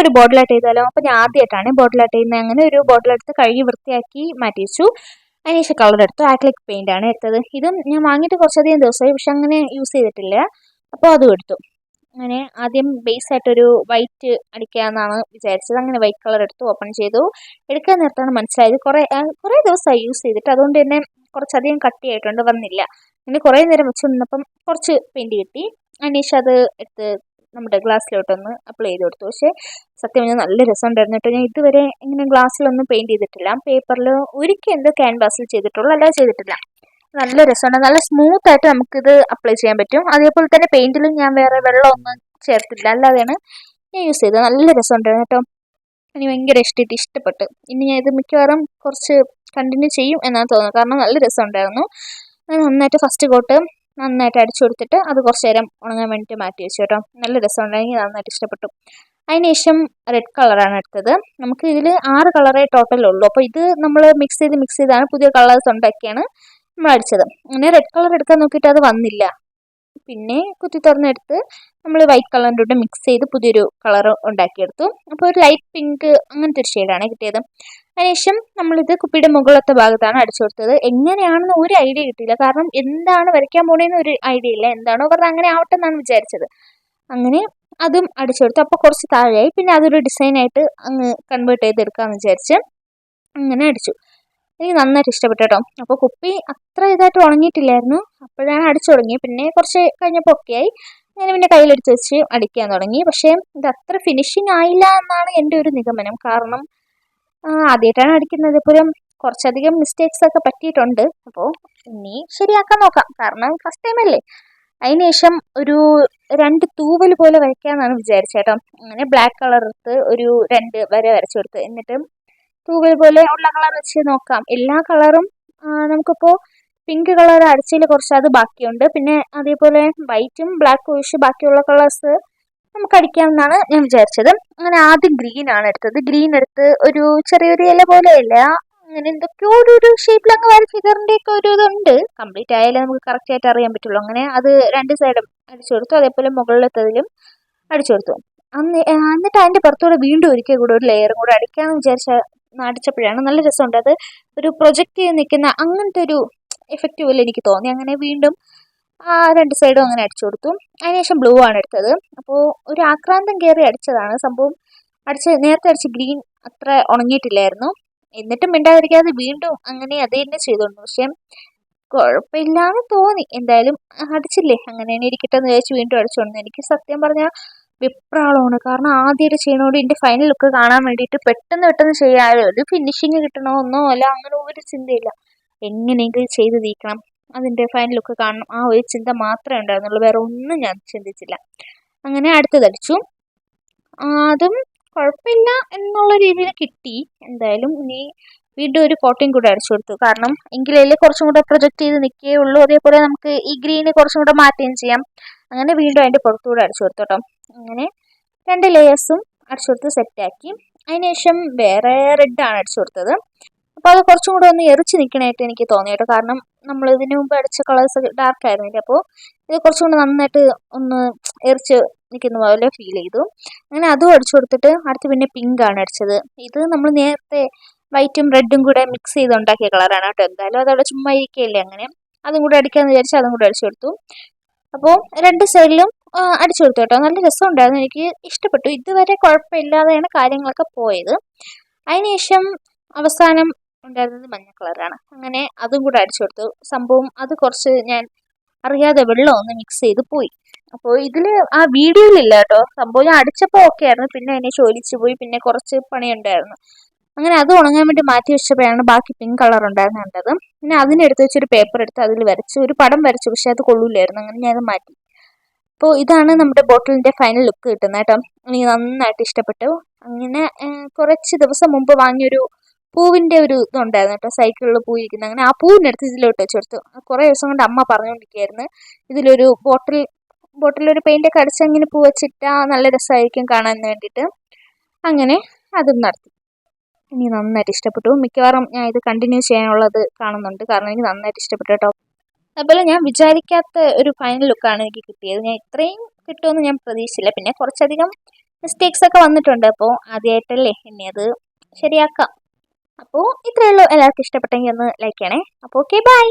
നമുക്കൊരു bottle art ചെയ്താലോ? അപ്പോൾ ഞാൻ ആദ്യമായിട്ടാണ് ബോട്ടിൽ ആർട്ട് ചെയ്യുന്നത്. അങ്ങനെ ഒരു ബോട്ടിൽ എടുത്ത് കഴുകി വൃത്തിയാക്കി മാറ്റി വെച്ചു. അതിനുശേഷം കളർ എടുത്തു. ആക്രിലിക് പെയിന്റ് ആണ് എടുത്തത്. ഇതും ഞാൻ വാങ്ങിയിട്ട് കുറച്ചധികം ദിവസമായി, പക്ഷെ അങ്ങനെ യൂസ് ചെയ്തിട്ടില്ല. അപ്പോൾ അതും എടുത്തു. അങ്ങനെ ആദ്യം ബേസ് ആയിട്ടൊരു വൈറ്റ് അടിക്കാമെന്നാണ് വിചാരിച്ചത്. അങ്ങനെ വൈറ്റ് കളർ എടുത്ത് ഓപ്പൺ ചെയ്തു. എടുക്കാൻ നേരത്താണ് മനസ്സിലായത് കുറേ ദിവസമായി യൂസ് ചെയ്തിട്ട്, അതുകൊണ്ട് തന്നെ കുറച്ചധികം കട്ടിയായിട്ടുണ്ട്, വന്നില്ല. അങ്ങനെ കുറേ നേരം വെച്ച് നിന്നപ്പം കുറച്ച് പെയിന്റ് കിട്ടി. അതിനുശേഷം അത് എടുത്ത് നമ്മുടെ ഗ്ലാസ്സിലോട്ടൊന്ന് അപ്ലൈ ചെയ്ത് കൊടുത്തു. പക്ഷേ സത്യം പറഞ്ഞാൽ നല്ല രസമുണ്ടായിരുന്നു കേട്ടോ. ഞാൻ ഇതുവരെ ഇങ്ങനെ ഗ്ലാസ്സിലൊന്നും പെയിന്റ് ചെയ്തിട്ടില്ല. പേപ്പറിൽ ഒരിക്കൽ എന്തോ ക്യാൻവാസിൽ ചെയ്തിട്ടുള്ളൂ, അല്ലാതെ ചെയ്തിട്ടില്ല. നല്ല രസമുണ്ട്. നല്ല സ്മൂത്ത് ആയിട്ട് നമുക്കിത് അപ്ലൈ ചെയ്യാൻ പറ്റും. അതേപോലെ തന്നെ പെയിന്റിലും ഞാൻ വേറെ വെള്ളമൊന്നും ചേർത്തില്ല, അല്ലാതെയാണ് ഞാൻ യൂസ് ചെയ്തത്. നല്ല രസമുണ്ടായിരുന്നു കേട്ടോ. എനിക്ക് ഭയങ്കര ഇഷ്ടപ്പെട്ടു. ഇനി ഞാൻ ഇത് മിക്കവാറും കുറച്ച് കണ്ടിന്യൂ ചെയ്യും എന്നാണ് തോന്നുന്നത്, കാരണം നല്ല രസമുണ്ടായിരുന്നു. അത് നന്നായിട്ട് ഫസ്റ്റ് കോട്ട് നന്നായിട്ട് അടിച്ചു കൊടുത്തിട്ട് അത് കുറച്ച് നേരം ഉണങ്ങാൻ വേണ്ടിയിട്ട് മാറ്റി വെച്ചു കേട്ടോ. നല്ല രസമുണ്ടായി, എനിക്ക് നന്നായിട്ട് ഇഷ്ടപ്പെട്ടു. അതിനുശേഷം റെഡ് കളറാണ് എടുത്തത്. നമുക്ക് ഇതിൽ 6 കളറേ ടോട്ടലുള്ളൂ. അപ്പോൾ ഇത് നമ്മൾ മിക്സ് ചെയ്താണ് പുതിയ കളേഴ്സ് ഉണ്ടാക്കിയാണ് നമ്മൾ അടിച്ചത്. അങ്ങനെ റെഡ് കളർ എടുക്കാൻ നോക്കിയിട്ട് അത് വന്നില്ല. പിന്നെ കുത്തി തുറന്നെടുത്ത് നമ്മൾ വൈറ്റ് കളറിൻ്റെ കൂടെ മിക്സ് ചെയ്ത് പുതിയൊരു കളർ ഉണ്ടാക്കിയെടുത്തു. അപ്പോൾ ഒരു ലൈറ്റ് പിങ്ക് അങ്ങനത്തെ ഒരു ഷെയ്ഡാണ് കിട്ടിയത്. അതിനുശേഷം നമ്മളിത് കുപ്പിയുടെ മുകളിലത്തെ ഭാഗത്താണ് അടിച്ചു കൊടുത്തത്. എങ്ങനെയാണെന്ന് ഒരു ഐഡിയ കിട്ടിയില്ല, കാരണം എന്താണ് വരയ്ക്കാൻ പോണേന്ന് ഒരു ഐഡിയ ഇല്ല. എന്താണോ പറഞ്ഞാൽ അങ്ങനെ ആവട്ടെ എന്നാണ് വിചാരിച്ചത്. അങ്ങനെ അതും അടിച്ചു കൊടുത്തു. അപ്പോൾ കുറച്ച് താഴെയായി. പിന്നെ അതൊരു ഡിസൈനായിട്ട് അങ്ങ് കൺവേർട്ട് ചെയ്തെടുക്കാമെന്ന് വിചാരിച്ച് അങ്ങനെ അടിച്ചു. എനിക്ക് നന്നായിട്ട് ഇഷ്ടപ്പെട്ടു കേട്ടോ. അപ്പോൾ കുപ്പി അത്ര ഇതായിട്ട് ഉണങ്ങിയിട്ടില്ലായിരുന്നു, അപ്പോഴാണ് അടിച്ചു തുടങ്ങി. പിന്നെ കുറച്ച് കഴിഞ്ഞപ്പോൾ ഒക്കെ ആയി. അങ്ങനെ പിന്നെ കയ്യിലെടുത്ത് വെച്ച് അടിക്കാൻ തുടങ്ങി. പക്ഷേ ഇത് അത്ര ഫിനിഷിങ് ആയില്ല എന്നാണ് എൻ്റെ ഒരു നിഗമനം. കാരണം ആദ്യമായിട്ടാണ് അടിക്കുന്നത്, ഇപ്പോഴും കുറച്ചധികം മിസ്റ്റേക്സ് ഒക്കെ പറ്റിയിട്ടുണ്ട്. അപ്പോൾ ഇനി ശരിയാക്കാൻ നോക്കാം, കാരണം ഫസ്റ്റ് ടൈം അല്ലേ. അതിനുശേഷം ഒരു 2 തൂവൽ പോലെ വരയ്ക്കാമെന്നാണ് വിചാരിച്ചത് കേട്ടോ. അങ്ങനെ ബ്ലാക്ക് കളർ എടുത്ത് ഒരു 2 വര വരച്ചു കൊടുത്ത്, എന്നിട്ട് തൂവൽ പോലെ ഉള്ള കളർ വെച്ച് നോക്കാം. എല്ലാ കളറും നമുക്കിപ്പോൾ പിങ്ക് കളർ അടിച്ചതിൽ കുറച്ച് അത് ബാക്കിയുണ്ട്. പിന്നെ അതേപോലെ വൈറ്റും ബ്ലാക്കും ഒഴിച്ച് ബാക്കിയുള്ള കളേഴ്സ് നമുക്ക് അടിക്കാമെന്നാണ് ഞാൻ വിചാരിച്ചത്. അങ്ങനെ ആദ്യം ഗ്രീൻ ആണ് എടുത്തത്. ഗ്രീൻ എടുത്ത് ഒരു ചെറിയൊരു ഇല പോലെയല്ല, അങ്ങനെ എന്തൊക്കെയോ ഒരു ഷേപ്പിൽ അങ്ങ് ഫിഗറിൻ്റെയൊക്കെ ഒരു ഇതുണ്ട്. കംപ്ലീറ്റ് ആയാലേ നമുക്ക് കറക്റ്റ് ആയിട്ട് അറിയാൻ പറ്റുള്ളൂ. അങ്ങനെ അത് 2 സൈഡും അടിച്ചു കൊടുത്തു. അതേപോലെ മുകളിലത്തതിലും അടിച്ചു കൊടുത്തു. എന്നിട്ട് അതിൻ്റെ പുറത്തൂടെ വീണ്ടും ഒരിക്കൽ കൂടെ ഒരു ലെയറും കൂടെ അടിക്കാമെന്ന് അടിച്ചപ്പോഴാണ് നല്ല രസമുണ്ട്. അത് ഒരു പ്രൊജക്റ്റ് ചെയ്ത് നിൽക്കുന്ന അങ്ങനത്തെ ഒരു എഫക്റ്റ് പോലെ എനിക്ക് തോന്നി. അങ്ങനെ വീണ്ടും 2 സൈഡും അങ്ങനെ അടിച്ചു കൊടുത്തു. അതിനുശേഷം ബ്ലൂ ആണ് എടുത്തത്. അപ്പോൾ ഒരു ആക്രാന്തം കയറി അടിച്ചതാണ് സംഭവം. നേരത്തെ അടിച്ച ഗ്രീൻ അത്ര ഉണങ്ങിയിട്ടില്ലായിരുന്നു. എന്നിട്ടും മിണ്ടാതിരിക്കാതെ വീണ്ടും അങ്ങനെ അത് തന്നെ ചെയ്തോണ്ട്, പക്ഷെ കുഴപ്പമില്ലാന്ന് തോന്നി. എന്തായാലും അടിച്ചില്ലേ, അങ്ങനെ തന്നെ ഇരിക്കട്ടെ എന്ന് വിചാരിച്ച് വീണ്ടും അടിച്ചോണ്ട്. എനിക്ക് സത്യം പറഞ്ഞാൽ വെപ്രാളമാണ്, കാരണം ആദ്യമായിട്ട് ചെയ്യണോണ്ട് ഇതിൻ്റെ ഫൈനൽ ലുക്ക് കാണാൻ വേണ്ടിയിട്ട് പെട്ടെന്ന് ചെയ്യാമല്ലോ. ഒരു ഫിനിഷിങ് കിട്ടണമെന്നോ അല്ല അങ്ങനെ ഒരു ചിന്തയില്ല. എങ്ങനെയെങ്കിലും ചെയ്ത് തീർക്കണം, അതിൻ്റെ ഫൈനൽ ലുക്ക് കാണണം, ആ ഒരു ചിന്ത മാത്രമേ ഉണ്ടായിരുന്നുള്ളൂ. വേറെ ഒന്നും ഞാൻ ചിന്തിച്ചില്ല. അങ്ങനെ അടുത്തതടിച്ചു. അതും കുഴപ്പമില്ല എന്നുള്ള രീതിയിൽ കിട്ടി. എന്തായാലും ഇനി വീണ്ടും ഒരു കോട്ടിങ് കൂടെ അടിച്ചു കൊടുത്തു, കാരണം എങ്കിലല്ലേ കുറച്ചും കൂടെ പ്രൊജക്റ്റ് ചെയ്ത് നിൽക്കുകയുള്ളൂ. അതേപോലെ നമുക്ക് ഈ ഗ്രീന് കുറച്ചും കൂടെ മാറ്റുകയും ചെയ്യാം. അങ്ങനെ വീണ്ടും അതിൻ്റെ പുറത്തുകൂടെ അടിച്ചു കൊടുത്തു കേട്ടോ. അങ്ങനെ 2 ലെയേഴ്സും അടിച്ചു കൊടുത്ത് സെറ്റാക്കി. അതിനുശേഷം വേറെ റെഡാണ് അടിച്ചു കൊടുത്തത്. അപ്പോൾ അത് കുറച്ചും കൂടെ ഒന്ന് എറിച്ച് നിൽക്കണമായിട്ട് എനിക്ക് തോന്നി കേട്ടോ, കാരണം നമ്മൾ ഇതിന് മുമ്പ് അടിച്ച കളേഴ്സ് ഡാർക്ക് ആയിരുന്നില്ല. അപ്പോൾ ഇത് കുറച്ചും കൂടെ നന്നായിട്ട് ഒന്ന് എറിച്ച് നിൽക്കുന്ന പോലെ ഫീൽ ചെയ്തു. അങ്ങനെ അതും അടിച്ചു കൊടുത്തിട്ട് അടുത്ത് പിന്നെ പിങ്ക് ആണ് അടിച്ചത്. ഇത് നമ്മൾ നേരത്തെ വൈറ്റും റെഡും കൂടെ മിക്സ് ചെയ്ത് ഉണ്ടാക്കിയ കളറാണ് കേട്ടോ. എന്തായാലും അതവിടെ ചുമ്മാ ഇരിക്കുകയല്ലേ, അങ്ങനെ അതും കൂടെ അടിക്കാമെന്ന് വിചാരിച്ച് അതും കൂടെ അടിച്ചു കൊടുത്തു. അപ്പോൾ 2 സൈഡിലും അടിച്ചു കൊടുത്തു കേട്ടോ. നല്ല രസമുണ്ടായിരുന്നു, എനിക്ക് ഇഷ്ടപ്പെട്ടു. ഇതുവരെ കുഴപ്പമില്ലാതെയാണ് കാര്യങ്ങളൊക്കെ പോയത്. അതിനുശേഷം അവസാനം ഉണ്ടായിരുന്നത് മഞ്ഞ കളറാണ്. അങ്ങനെ അതും കൂടെ അടിച്ചു കൊടുത്തു. സംഭവം അത് കുറച്ച് ഞാൻ അറിയാതെ വെള്ളം ഒന്ന് മിക്സ് ചെയ്ത് പോയി. അപ്പോൾ ഇതിൽ ആ വീഡിയോയിലില്ല കേട്ടോ. സംഭവം ഞാൻ അടിച്ചപ്പോൾ ഓക്കെ ആയിരുന്നു, പിന്നെ അതിനെ ഒലിച്ചു പോയി. പിന്നെ കുറച്ച് പണിയുണ്ടായിരുന്നു. അങ്ങനെ അത് ഉണങ്ങാൻ വേണ്ടി മാറ്റി വെച്ചപ്പോഴാണ് ബാക്കി പിങ്ക് കളർ ഉണ്ടായിരുന്നു കണ്ടത്. പിന്നെ അതിനെടുത്ത് വെച്ചൊരു പേപ്പർ എടുത്ത് അതിൽ വരച്ച് ഒരു പടം വരച്ചു, പക്ഷെ അത് കൊള്ളൂലായിരുന്നു. അങ്ങനെ ഞാൻ അത് മാറ്റി. അപ്പോൾ ഇതാണ് നമ്മുടെ ബോട്ടിലിൻ്റെ ഫൈനൽ ലുക്ക് കിട്ടുന്നത് കേട്ടോ. എനിക്ക് നന്നായിട്ട് ഇഷ്ടപ്പെട്ടു. അങ്ങനെ കുറച്ച് ദിവസം മുമ്പ് വാങ്ങിയൊരു പൂവിൻ്റെ ഒരു ഇതുണ്ടായിരുന്നു കേട്ടോ, സൈക്കിളിൽ പൂ ഇരിക്കുന്നത്. അങ്ങനെ ആ പൂവിനെടുത്ത് ഇതിലോട്ട് വെച്ച് കൊടുത്തു. കുറേ ദിവസം കൊണ്ട് അമ്മ പറഞ്ഞുകൊണ്ടിരിക്കുകയായിരുന്നു ഇതിലൊരു ബോട്ടിലൊരു പെയിൻ്റൊക്കെ അടിച്ച് അങ്ങനെ പൂ വെച്ചിട്ടാൽ നല്ല രസമായിരിക്കും കാണാൻ വേണ്ടിയിട്ട്. അങ്ങനെ അതും നടത്തി. എനിക്ക് നന്നായിട്ട് ഇഷ്ടപ്പെട്ടു. മിക്കവാറും ഞാൻ ഇത് കണ്ടിന്യൂ ചെയ്യാനുള്ളത് കാണുന്നുണ്ട്, കാരണം എനിക്ക് നന്നായിട്ട് ഇഷ്ടപ്പെട്ടു കേട്ടോ. അതുപോലെ ഞാൻ വിചാരിക്കാത്ത ഒരു ഫൈനൽ ലുക്കാണ് എനിക്ക് കിട്ടിയത്. ഞാൻ ഇത്രയും കിട്ടുമെന്ന് ഞാൻ പ്രതീക്ഷിച്ചില്ല. പിന്നെ കുറച്ചധികം മിസ്റ്റേക്സ് ഒക്കെ വന്നിട്ടുണ്ട്. അപ്പോൾ ആദ്യമായിട്ടല്ലേ, ഇനി അത് ശരിയാക്കാം. അപ്പോൾ ഇത്രയേ ഉള്ളൂ. എല്ലാവർക്കും ഇഷ്ടപ്പെട്ടെങ്കിൽ ഒന്ന് ലൈക്ക് ചെയ്യണേ. അപ്പോൾ ഓക്കെ, ബൈ.